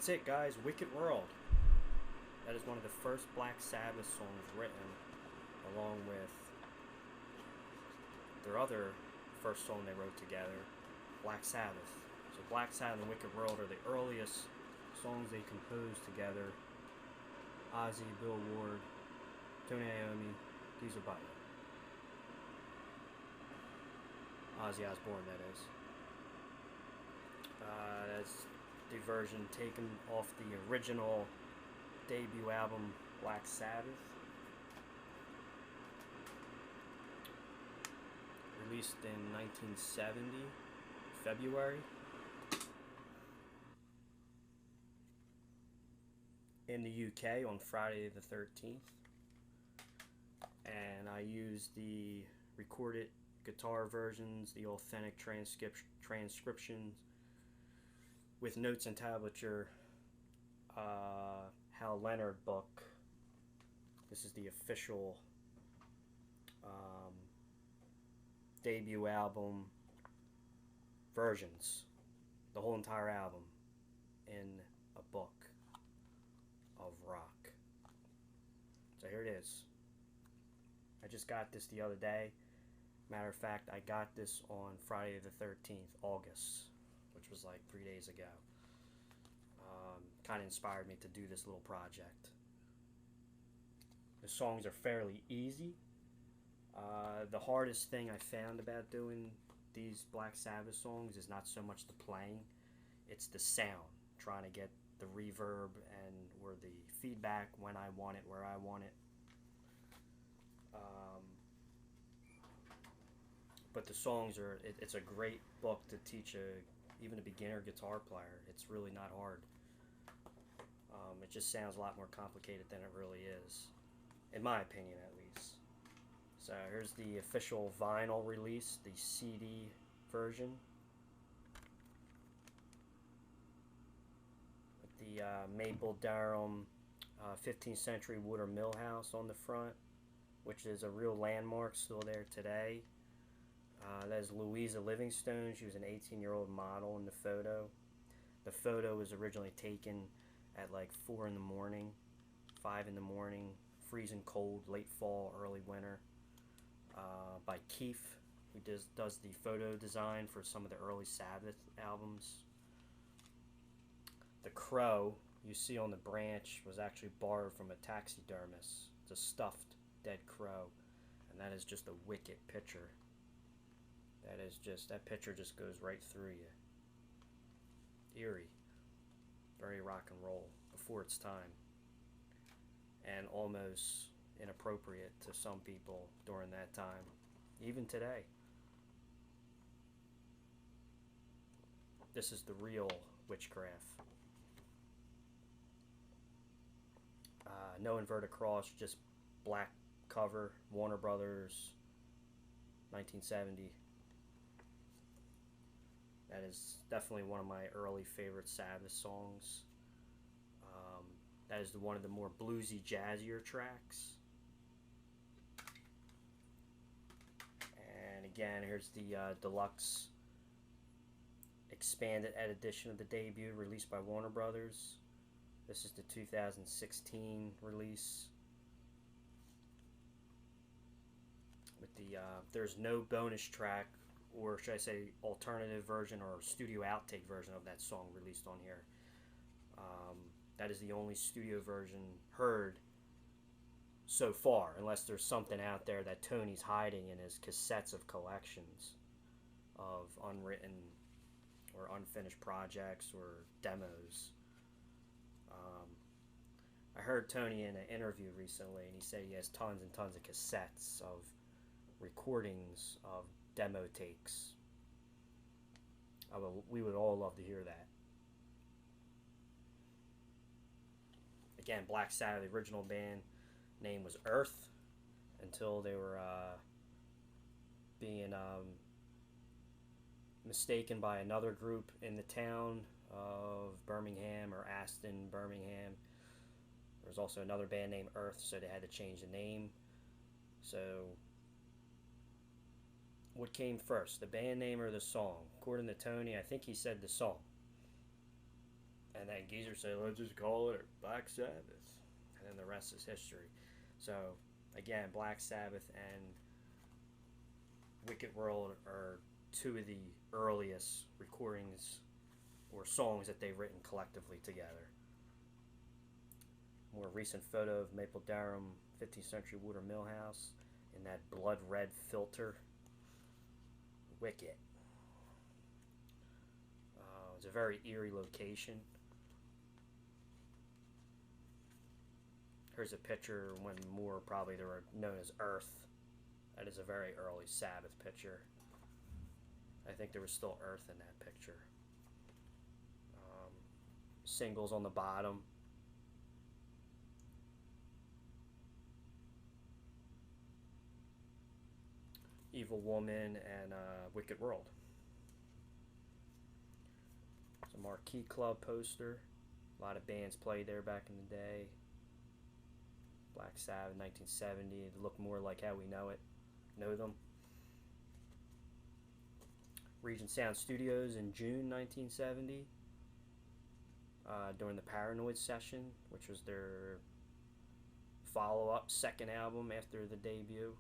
that's it, guys. Wicked World. That is one of the first Black Sabbath songs written, along with their other first song they wrote together, Black Sabbath. So Black Sabbath and Wicked World are the earliest songs they composed together. Ozzy, Bill Ward, Tony Iommi, Geezer Butler. Ozzy Osbourne, that is. That's the version taken off the original debut album, Black Sabbath. Released in 1970, February. In the UK on Friday the 13th. And I used the recorded guitar versions, the authentic transcriptions with notes and tablature, Hal Leonard book. This is the official debut album versions, the whole entire album in a book of rock. So here it is. I just got this the other day. Matter of fact, I got this on Friday the 13th, August, which was like 3 days ago. Kind of inspired me to do this little project. The songs are fairly easy. The hardest thing I found about doing these Black Sabbath songs is not so much the playing, it's the sound. Trying to get the reverb and or the feedback when I want it, where I want it. But the songs are, it's a great book to teach even a beginner guitar player. It's really not hard. It just sounds a lot more complicated than it really is, in my opinion at least. So here's the official vinyl release, the CD version. With the Mapledurham 15th century Watermill house on the front, which is a real landmark still there today. That is Louisa Livingstone. She was an 18-year-old model in the photo. The photo was originally taken at like 4 in the morning, 5 in the morning, freezing cold, late fall, early winter, by Keith, who does the photo design for some of the early Sabbath albums. The crow you see on the branch was actually borrowed from a taxidermist. It's a stuffed dead crow, and that is just a wicked picture. That picture just goes right through you. Eerie. Very rock and roll before its time. And almost inappropriate to some people during that time. Even today. This is the real witchcraft. No inverted cross, just black cover, Warner Brothers, 1970. That is definitely one of my early favorite Sabbath songs. That is one of the more bluesy, jazzier tracks. And again, here's the deluxe expanded edition of the debut released by Warner Brothers. This is the 2016 release. With the there's no bonus track, or should I say alternative version or studio outtake version of that song released on here. That is the only studio version heard so far, unless there's something out there that Tony's hiding in his cassettes of collections of unwritten or unfinished projects or demos. I heard Tony in an interview recently, and he said he has tons and tons of cassettes of recordings of demo takes. We would all love to hear that. Again, Black Sabbath, the original band name was Earth, until they were being mistaken by another group in the town of Birmingham, or Aston, Birmingham. There was also another band named Earth, so they had to change the name. So what came first, the band name or the song? According to Tony, I think he said the song. And then Geezer said, let's just call it Black Sabbath. And then the rest is history. So, again, Black Sabbath and Wicked World are two of the earliest recordings or songs that they've written collectively together. More recent photo of Mapledurham 15th century Watermill house in that blood red filter. Wicked. It's a very eerie location. Here's a picture when more probably they were known as Earth. That is a very early Sabbath picture. I think there was still Earth in that picture. Singles on the bottom. Evil Woman and Wicked World. It's a Marquee Club poster. A lot of bands played there back in the day. Black Sabbath, 1970. It looked more like how we know them. Regent Sound Studios in June 1970. During the Paranoid session, which was their follow-up second album after the debut.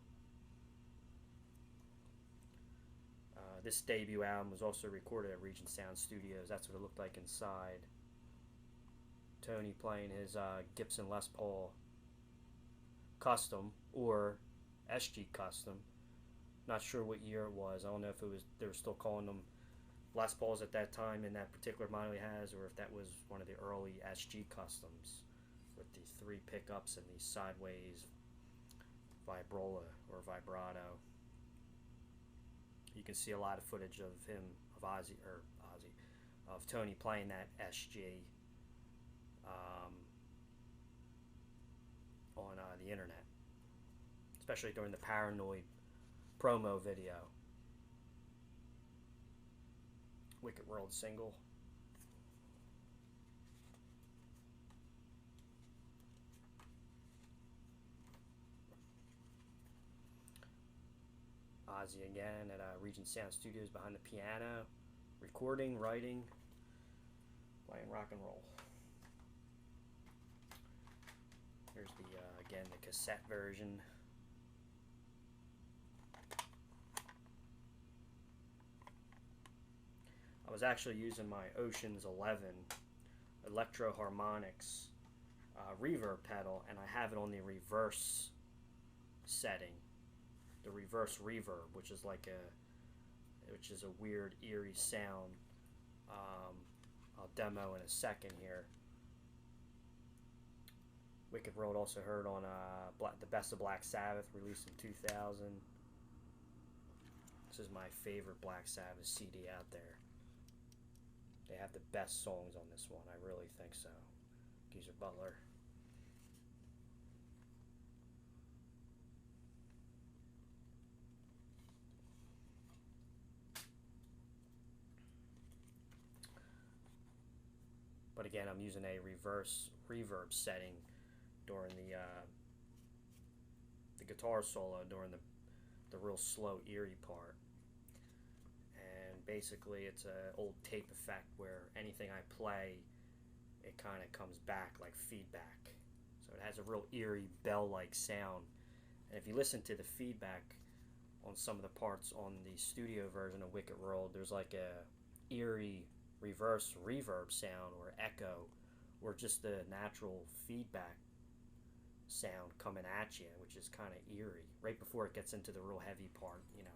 This debut album was also recorded at Regent Sound Studios. That's what it looked like inside. Tony playing his Gibson Les Paul Custom or SG Custom. Not sure what year it was. I don't know if it was they were still calling them Les Pauls at that time in that particular model he has, or if that was one of the early SG Customs with the 3 pickups and the sideways vibrola or vibrato. You can see a lot of footage of him, of Tony playing that SG on the internet, especially during the Paranoid promo video. Wicked World single. Ozzy again at Regent Sound Studios behind the piano, recording, writing, playing rock and roll. Here's the again the cassette version. I was actually using my Ocean's 11 Electro Harmonics reverb pedal, and I have it on the reverse setting. The reverse reverb, which is a weird eerie sound. I'll demo in a second here. Wicked World also heard on the Best of Black Sabbath, released in 2000. This is my favorite Black Sabbath CD out there. They have the best songs on this one. I really think so. Geezer Butler. But again, I'm using a reverse reverb setting during the guitar solo during the real slow eerie part. And basically it's an old tape effect where anything I play, it kind of comes back like feedback. So it has a real eerie bell-like sound. And if you listen to the feedback on some of the parts on the studio version of Wicked World, there's like a eerie reverse reverb sound or echo, or just the natural feedback sound coming at you, which is kind of eerie right before it gets into the real heavy part, you know.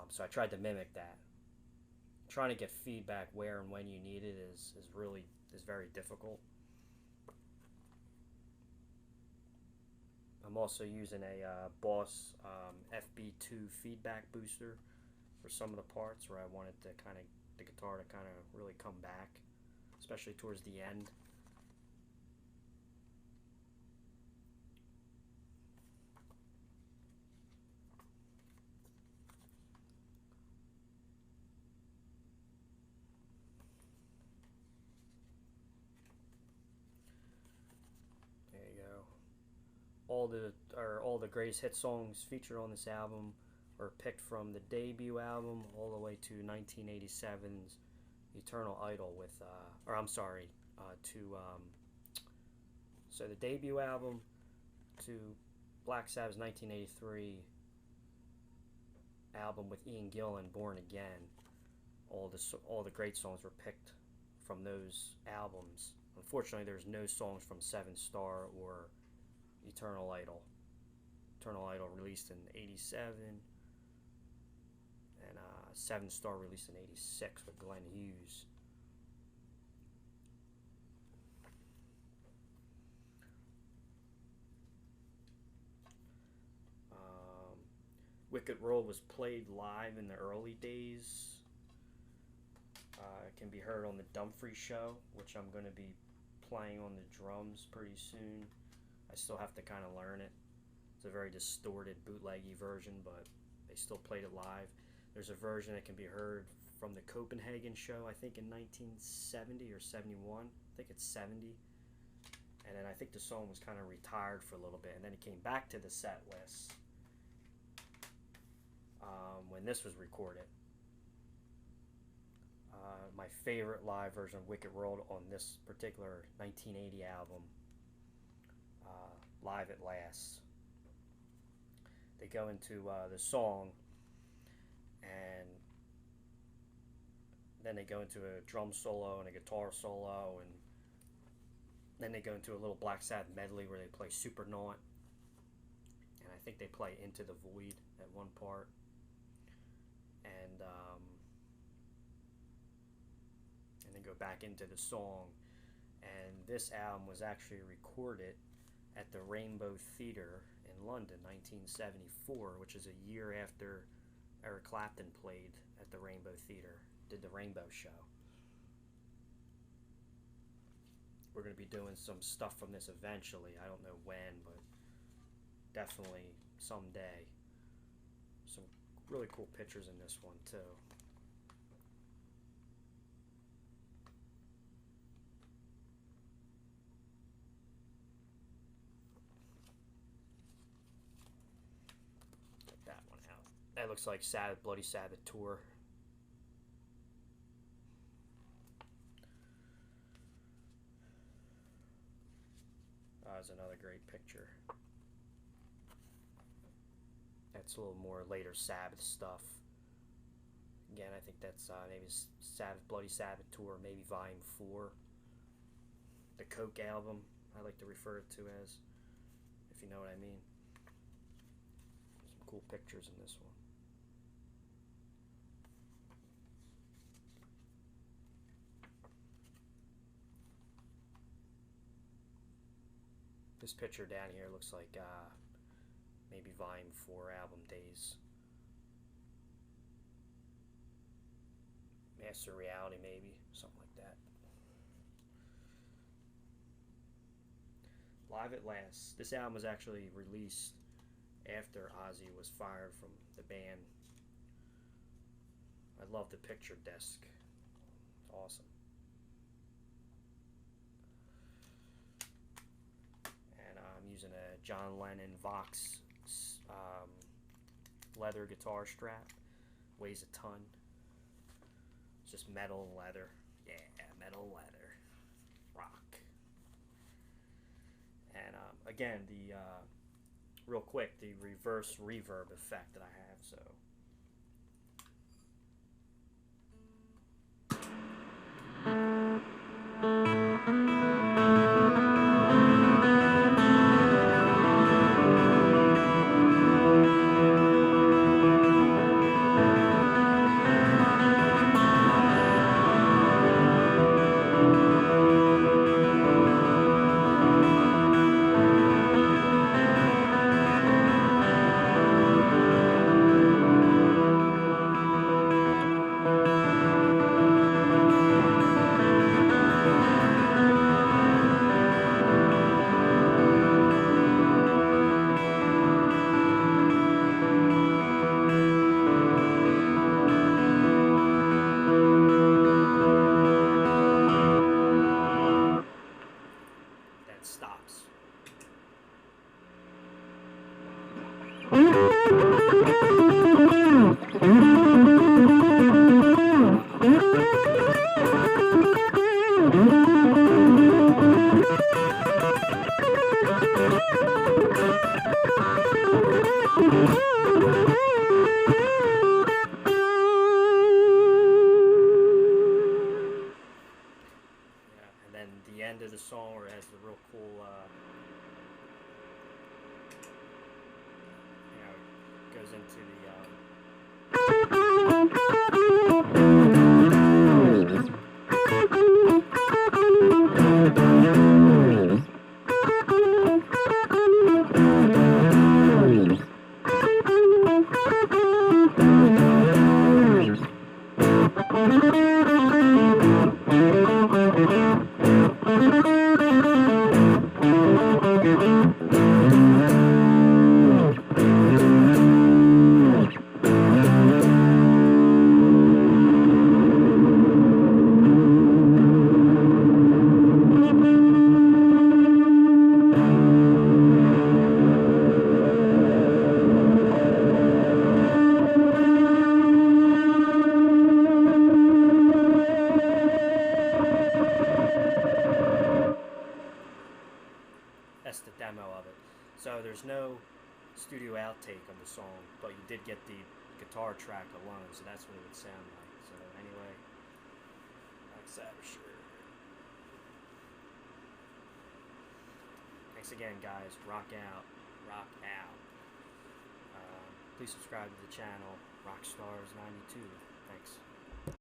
So I tried to mimic that. Trying to get feedback where and when you need it is very difficult. I'm also using a Boss FB2 feedback booster for some of the parts where I wanted the guitar to kind of really come back, especially towards the end. There you go. All the greatest hit songs featured on this album are picked from the debut album all the way to 1987's Eternal Idol with, or I'm sorry, so the debut album to Black Sabbath's 1983 album with Ian Gillan, Born Again. All the great songs were picked from those albums. Unfortunately, there's no songs from Seven Star or Eternal Idol. Eternal Idol released in '87, and Seven Star released in '86 with Glenn Hughes. Wicked World was played live in the early days. It can be heard on the Dumfries show, which I'm going to be playing on the drums pretty soon. I still have to kind of learn it. It's a very distorted, bootleggy version, but they still played it live. There's a version that can be heard from the Copenhagen show, I think in 1970 or 71. I think it's 70. And then I think the song was kind of retired for a little bit, and then it came back to the set list when this was recorded. My favorite live version of Wicked World on this particular 1980 album, Live at Last. They go into the song, and then they go into a drum solo and a guitar solo, and then they go into a little Black Sabbath medley where they play Supernaut, and I think they play Into the Void at one part, and then go back into the song. And this album was actually recorded at the Rainbow Theatre in London, 1974, which is a year after Eric Clapton played at the Rainbow Theatre, did the Rainbow Show. We're going to be doing some stuff from this eventually. I don't know when, but definitely someday. Some really cool pictures in this one too. Get that one out. That looks like Sabbath, Bloody Sabbath tour. That's another great picture. That's a little more later Sabbath stuff. Again, I think that's maybe Sabbath, Bloody Sabbath tour, maybe Volume 4. The Coke album, I like to refer it to as, if you know what I mean. Some cool pictures in this one. This picture down here looks like maybe Volume 4 album days. Master Reality, maybe, something like that. Live at Last. This album was actually released after Ozzy was fired from the band. I love the picture disc. It's awesome. I'm using a John Lennon Vox leather guitar strap. Weighs a ton. It's just metal and leather. Yeah, metal and leather. Rock. And again, the real quick, the reverse reverb effect that I have. So. And then the end of the song where it has the real cool, goes into that's the demo of it. So there's no studio outtake on the song, but you did get the guitar track alone, so that's what it would sound like. So anyway, Black Sabbath shirt. Thanks again, guys. Rock out. Rock out. Please subscribe to the channel, Rockstars92.